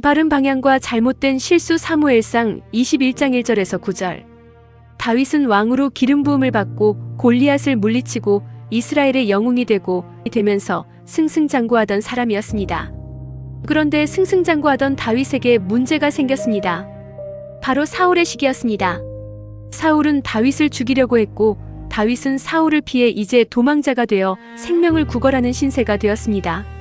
바른 방향과 잘못된 실수. 사무엘상 21장 1절에서 9절. 다윗은 왕으로 기름 부음을 받고 골리앗을 물리치고 이스라엘의 영웅이 되면서 승승장구하던 사람이었습니다. 그런데 승승장구하던 다윗에게 문제가 생겼습니다. 바로 사울의 시기였습니다. 사울은 다윗을 죽이려고 했고 다윗은 사울을 피해 이제 도망자가 되어 생명을 구걸하는 신세가 되었습니다.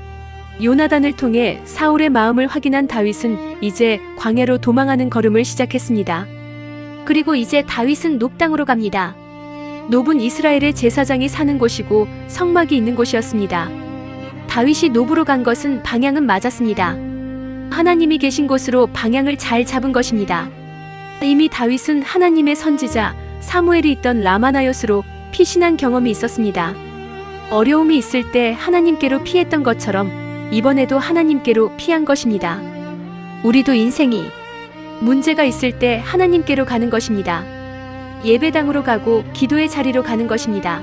요나단을 통해 사울의 마음을 확인한 다윗은 이제 광야로 도망하는 걸음을 시작했습니다. 그리고 이제 다윗은 놉 땅으로 갑니다. 놉은 이스라엘의 제사장이 사는 곳이고 성막이 있는 곳이었습니다. 다윗이 놉으로 간 것은 방향은 맞았습니다. 하나님이 계신 곳으로 방향을 잘 잡은 것입니다. 이미 다윗은 하나님의 선지자 사무엘이 있던 라마나요스로 피신한 경험이 있었습니다. 어려움이 있을 때 하나님께로 피했던 것처럼 이번에도 하나님께로 피한 것입니다. 우리도 인생이 문제가 있을 때 하나님께로 가는 것입니다. 예배당으로 가고 기도의 자리로 가는 것입니다.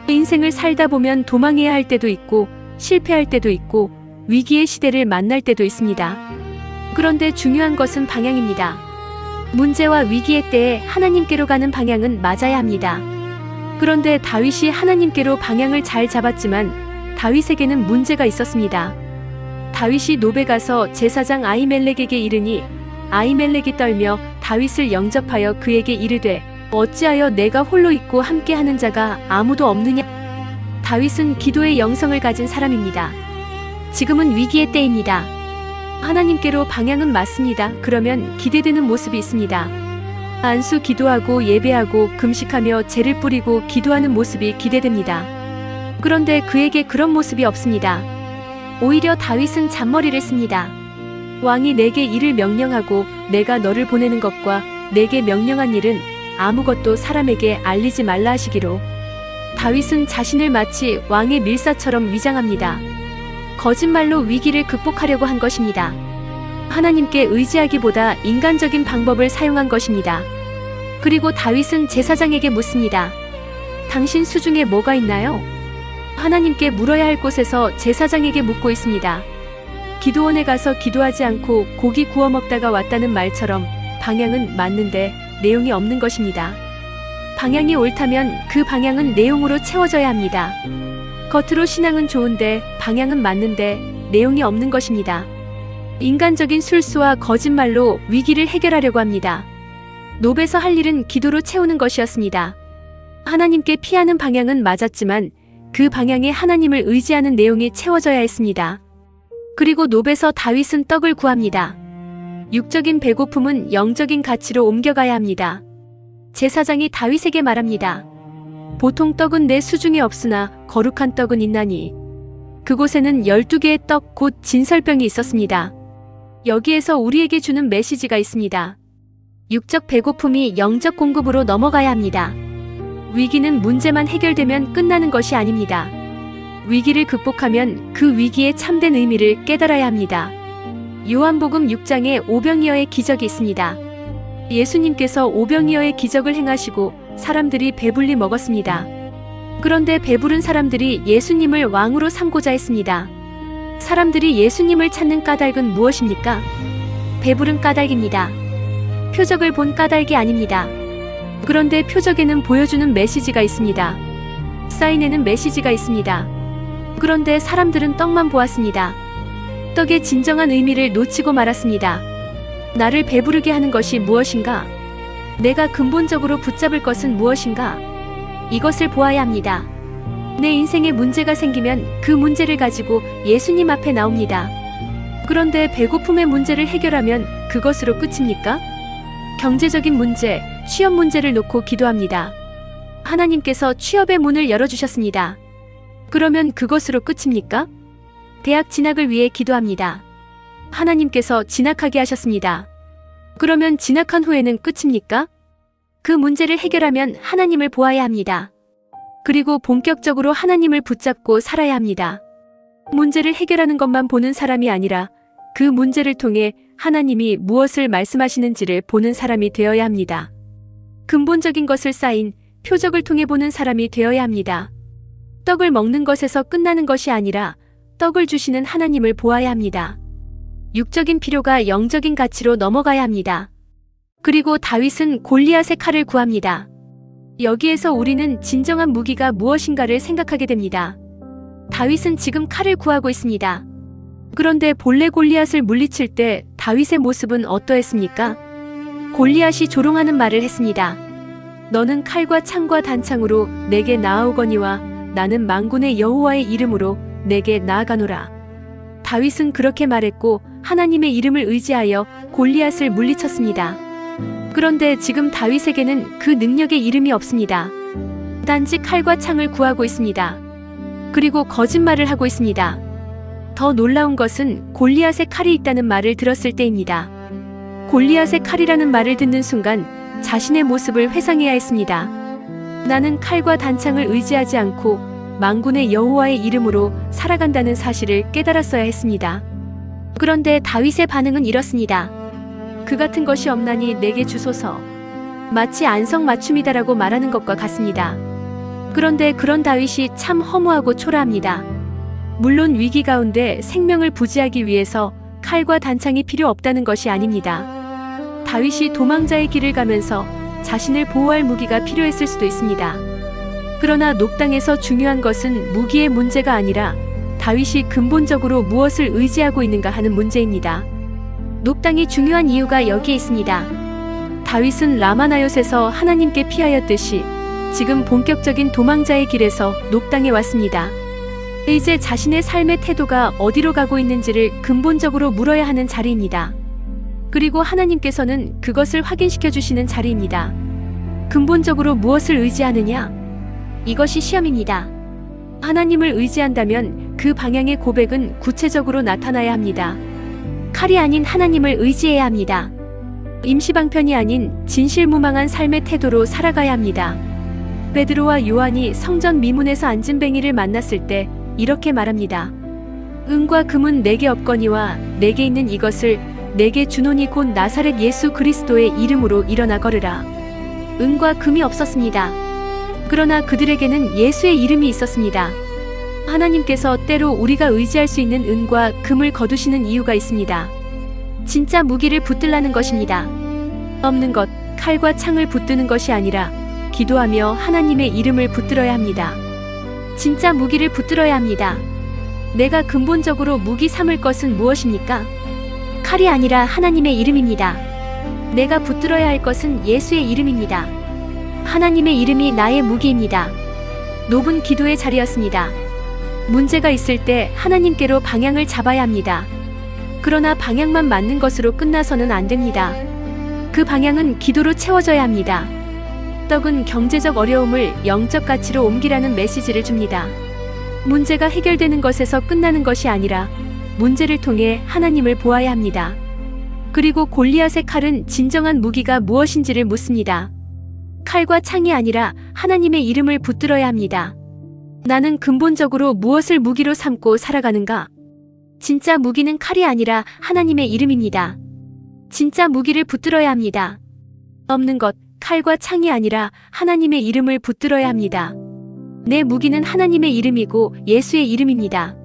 인생을 살다 보면 도망해야 할 때도 있고 실패할 때도 있고 위기의 시대를 만날 때도 있습니다. 그런데 중요한 것은 방향입니다. 문제와 위기의 때에 하나님께로 가는 방향은 맞아야 합니다. 그런데 다윗이 하나님께로 방향을 잘 잡았지만 다윗에게는 문제가 있었습니다. 다윗이 놉에 가서 제사장 아히멜렉에게 이르니 아히멜렉이 떨며 다윗을 영접하여 그에게 이르되 어찌하여 내가 홀로 있고 함께하는 자가 아무도 없느냐. 다윗은 기도의 영성을 가진 사람입니다. 지금은 위기의 때입니다. 하나님께로 방향은 맞습니다. 그러면 기대되는 모습이 있습니다. 안수 기도하고 예배하고 금식하며 재를 뿌리고 기도하는 모습이 기대됩니다. 그런데 그에게 그런 모습이 없습니다. 오히려 다윗은 잔머리를 씁니다. 왕이 내게 일을 명령하고 내가 너를 보내는 것과 내게 명령한 일은 아무것도 사람에게 알리지 말라 하시기로. 다윗은 자신을 마치 왕의 밀사처럼 위장합니다. 거짓말로 위기를 극복하려고 한 것입니다. 하나님께 의지하기보다 인간적인 방법을 사용한 것입니다. 그리고 다윗은 제사장에게 묻습니다. 당신 수중에 뭐가 있나요? 하나님께 물어야 할 곳에서 제사장에게 묻고 있습니다. 기도원에 가서 기도하지 않고 고기 구워 먹다가 왔다는 말처럼 방향은 맞는데 내용이 없는 것입니다. 방향이 옳다면 그 방향은 내용으로 채워져야 합니다. 겉으로 신앙은 좋은데 방향은 맞는데 내용이 없는 것입니다. 인간적인 술수와 거짓말로 위기를 해결하려고 합니다. 놉에서 할 일은 기도로 채우는 것이었습니다. 하나님께 피하는 방향은 맞았지만 그 방향에 하나님을 의지하는 내용이 채워져야 했습니다. 그리고 놉에서 다윗은 떡을 구합니다. 육적인 배고픔은 영적인 가치로 옮겨가야 합니다. 제사장이 다윗에게 말합니다. 보통 떡은 내 수중에 없으나 거룩한 떡은 있나니. 그곳에는 12개의 떡 곧 진설병이 있었습니다. 여기에서 우리에게 주는 메시지가 있습니다. 육적 배고픔이 영적 공급으로 넘어가야 합니다. 위기는 문제만 해결되면 끝나는 것이 아닙니다. 위기를 극복하면 그 위기의 참된 의미를 깨달아야 합니다. 요한복음 6장에 오병이어의 기적이 있습니다. 예수님께서 오병이어의 기적을 행하시고 사람들이 배불리 먹었습니다. 그런데 배부른 사람들이 예수님을 왕으로 삼고자 했습니다. 사람들이 예수님을 찾는 까닭은 무엇입니까? 배부른 까닭입니다. 표적을 본 까닭이 아닙니다. 그런데 표적에는 보여주는 메시지가 있습니다. 사인에는 메시지가 있습니다. 그런데 사람들은 떡만 보았습니다. 떡의 진정한 의미를 놓치고 말았습니다. 나를 배부르게 하는 것이 무엇인가? 내가 근본적으로 붙잡을 것은 무엇인가? 이것을 보아야 합니다. 내 인생에 문제가 생기면 그 문제를 가지고 예수님 앞에 나옵니다. 그런데 배고픔의 문제를 해결하면 그것으로 끝입니까? 경제적인 문제, 취업 문제를 놓고 기도합니다. 하나님께서 취업의 문을 열어주셨습니다. 그러면 그것으로 끝입니까? 대학 진학을 위해 기도합니다. 하나님께서 진학하게 하셨습니다. 그러면 진학한 후에는 끝입니까? 그 문제를 해결하면 하나님을 보아야 합니다. 그리고 본격적으로 하나님을 붙잡고 살아야 합니다. 문제를 해결하는 것만 보는 사람이 아니라 그 문제를 통해 하나님이 무엇을 말씀하시는지를 보는 사람이 되어야 합니다. 근본적인 것을 쌓인 표적을 통해 보는 사람이 되어야 합니다. 떡을 먹는 것에서 끝나는 것이 아니라 떡을 주시는 하나님을 보아야 합니다. 육적인 필요가 영적인 가치로 넘어가야 합니다. 그리고 다윗은 골리앗의 칼을 구합니다. 여기에서 우리는 진정한 무기가 무엇인가를 생각하게 됩니다. 다윗은 지금 칼을 구하고 있습니다. 그런데 본래 골리앗을 물리칠 때 다윗의 모습은 어떠했습니까? 골리앗이 조롱하는 말을 했습니다. 너는 칼과 창과 단창으로 내게 나아오거니와 나는 만군의 여호와의 이름으로 내게 나아가노라. 다윗은 그렇게 말했고 하나님의 이름을 의지하여 골리앗을 물리쳤습니다. 그런데 지금 다윗에게는 그 능력의 이름이 없습니다. 단지 칼과 창을 구하고 있습니다. 그리고 거짓말을 하고 있습니다. 더 놀라운 것은 골리앗의 칼이 있다는 말을 들었을 때입니다. 골리앗의 칼이라는 말을 듣는 순간 자신의 모습을 회상해야 했습니다. 나는 칼과 단창을 의지하지 않고 만군의 여호와의 이름으로 살아간다는 사실을 깨달았어야 했습니다. 그런데 다윗의 반응은 이렇습니다. 그 같은 것이 없나니 내게 주소서. 마치 안성맞춤이다라고 말하는 것과 같습니다. 그런데 그런 다윗이 참 허무하고 초라합니다. 물론 위기 가운데 생명을 부지하기 위해서 칼과 단창이 필요 없다는 것이 아닙니다. 다윗이 도망자의 길을 가면서 자신을 보호할 무기가 필요했을 수도 있습니다. 그러나 녹당에서 중요한 것은 무기의 문제가 아니라 다윗이 근본적으로 무엇을 의지하고 있는가 하는 문제입니다. 녹당이 중요한 이유가 여기에 있습니다. 다윗은 라마나옅에서 하나님께 피하였듯이 지금 본격적인 도망자의 길에서 녹당에 왔습니다. 이제 자신의 삶의 태도가 어디로 가고 있는지를 근본적으로 물어야 하는 자리입니다. 그리고 하나님께서는 그것을 확인시켜 주시는 자리입니다. 근본적으로 무엇을 의지하느냐? 이것이 시험입니다. 하나님을 의지한다면 그 방향의 고백은 구체적으로 나타나야 합니다. 칼이 아닌 하나님을 의지해야 합니다. 임시방편이 아닌 진실무망한 삶의 태도로 살아가야 합니다. 베드로와 요한이 성전 미문에서 앉은뱅이를 만났을 때 이렇게 말합니다. 은과 금은 내게 없거니와 내게 있는 이것을 내게 주노니 곧 나사렛 예수 그리스도의 이름으로 일어나 걸으라. 은과 금이 없었습니다. 그러나 그들에게는 예수의 이름이 있었습니다. 하나님께서 때로 우리가 의지할 수 있는 은과 금을 거두시는 이유가 있습니다. 진짜 무기를 붙들라는 것입니다. 없는 것, 칼과 창을 붙드는 것이 아니라 기도하며 하나님의 이름을 붙들어야 합니다. 진짜 무기를 붙들어야 합니다. 내가 근본적으로 무기 삼을 것은 무엇입니까? 칼이 아니라 하나님의 이름입니다. 내가 붙들어야 할 것은 예수의 이름입니다. 하나님의 이름이 나의 무기입니다. 높은 기도의 자리였습니다. 문제가 있을 때 하나님께로 방향을 잡아야 합니다. 그러나 방향만 맞는 것으로 끝나서는 안 됩니다. 그 방향은 기도로 채워져야 합니다. 떡은 경제적 어려움을 영적 가치로 옮기라는 메시지를 줍니다. 문제가 해결되는 것에서 끝나는 것이 아니라 문제를 통해 하나님을 보아야 합니다. 그리고 골리앗의 칼은 진정한 무기가 무엇인지를 묻습니다. 칼과 창이 아니라 하나님의 이름을 붙들어야 합니다. 나는 근본적으로 무엇을 무기로 삼고 살아가는가? 진짜 무기는 칼이 아니라 하나님의 이름입니다. 진짜 무기를 붙들어야 합니다. 없는 것, 칼과 창이 아니라 하나님의 이름을 붙들어야 합니다. 내 무기는 하나님의 이름이고 예수의 이름입니다.